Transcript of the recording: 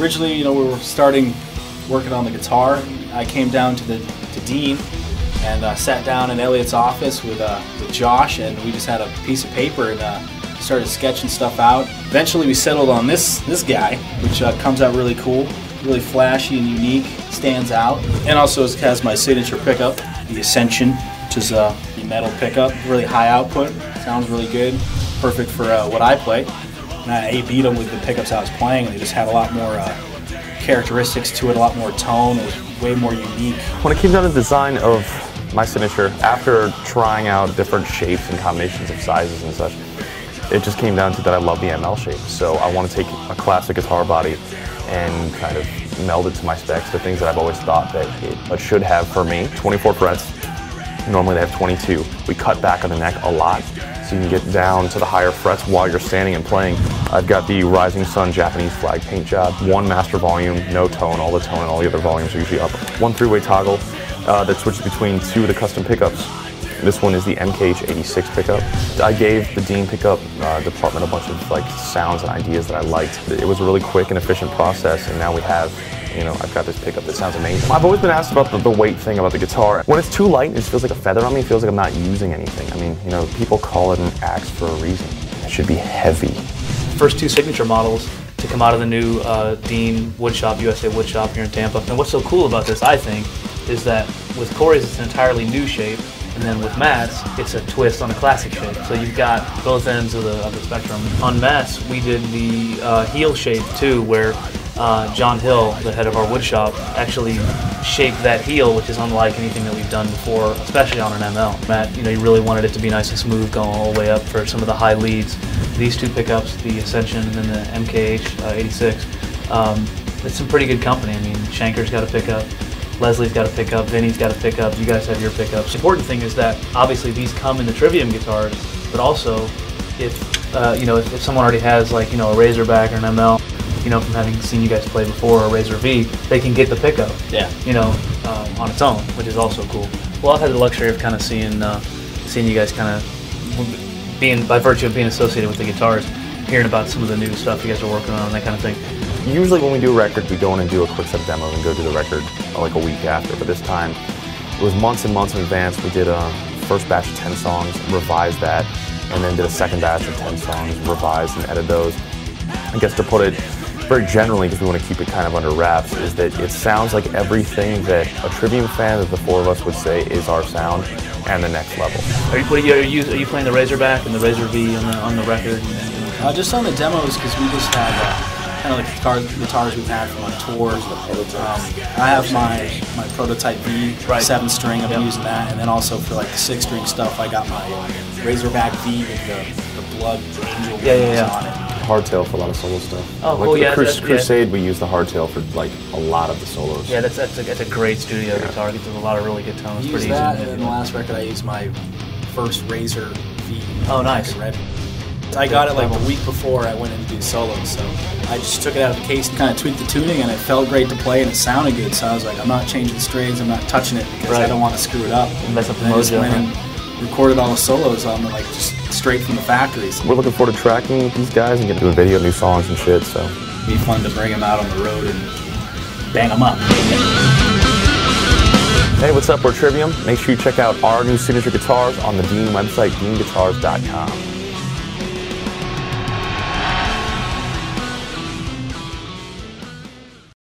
Originally, you know, we were starting working on the guitar. I came down to Dean and sat down in Elliot's office with Josh, and we just had a piece of paper and started sketching stuff out. Eventually we settled on this guy, which comes out really cool, really flashy and unique, stands out. And also it has my signature pickup, the Ascension, which is the metal pickup, really high output, sounds really good, perfect for what I play. And I A-beat them with the pickups I was playing, and they just had a lot more characteristics to it, a lot more tone. It was way more unique. When it came down to the design of my signature, after trying out different shapes and combinations of sizes and such, it just came down to that I love the ML shape. So I want to take a classic guitar body and kind of meld it to my specs, the things that I've always thought that it should have for me. 24 frets, normally they have 22. We cut back on the neck a lot, so you can get down to the higher frets while you're standing and playing. I've got the Rising Sun Japanese flag paint job, one master volume, no tone, all the tone and all the other volumes are usually up. One three-way toggle that switches between two of the custom pickups. This one is the MKH 86 pickup. I gave the Dean pickup department a bunch of like sounds and ideas that I liked. It was a really quick and efficient process, and now we have, you know, I've got this pickup that sounds amazing. I've always been asked about the weight thing about the guitar. When it's too light, it feels like a feather on me. It feels like I'm not using anything. I mean, you know, people call it an axe for a reason. It should be heavy. First two signature models to come out of the new Dean Woodshop, USA Woodshop here in Tampa. And what's so cool about this, I think, is that with Corey's it's an entirely new shape, and then with Matt's, it's a twist on a classic shape. So you've got both ends of the spectrum. On Matt's, we did the heel shape too, where John Hill, the head of our woodshop, actually shaped that heel, which is unlike anything that we've done before, especially on an ML. Matt, you know, you really wanted it to be nice and smooth going all the way up for some of the high leads. These two pickups, the Ascension and then the MKH 86, it's some pretty good company. I mean, Shanker's got a pickup, Leslie's got a pickup, Vinny's got a pickup, you guys have your pickups. The important thing is that obviously these come in the Trivium guitars, but also if you know, if someone already has like, you know, a Razorback or an ML, you know, from having seen you guys play before, or Razor V, they can get the pickup, yeah, you know, on its own, which is also cool. Well, I've had the luxury of kind of seeing you guys kind of being, by virtue of being associated with the guitars, hearing about some of the new stuff you guys are working on and that kind of thing. Usually when we do a record, we go in and do a quick set demo and go do the record like a week after, but this time it was months and months in advance. We did a first batch of 10 songs, revised that, and then did a second batch of 10 songs, revised and edited those. I guess to put it very generally, because we want to keep it kind of under wraps, is that it sounds like everything that a Trivium fan of the four of us would say is our sound and the next level. Are you playing the Razorback and the Razor V on the record? Just on the demos, because we just have kind of like guitars we've had from on tours. I have my prototype V, 7-string, I've been using that, and then also for like the 6-string stuff, I got my Razorback V with the blood angel on it. Hardtail for a lot of solo stuff. Oh, like cool, the yeah. Crusade, we use the hardtail for like a lot of the solos. Yeah, that's a great studio guitar. It gets a lot of really good tones. Use that, and in the last record I used my first Razor V. Oh, nice. Red. I got it like the week before I went in to do solos, so I just took it out of the case and kind of tweaked the tuning, and it felt great to play, and it sounded good, so I was like, I'm not changing the strings, I'm not touching it, because I don't want to screw it up. And mess up the mojo. I just went and recorded all the solos on like just straight from the factories. We're looking forward to tracking these guys and getting to do a video, new songs and shit, so. It'd be fun to bring them out on the road and bang them up. Hey, what's up, we're Trivium. Make sure you check out our new signature guitars on the Dean website, deanguitars.com.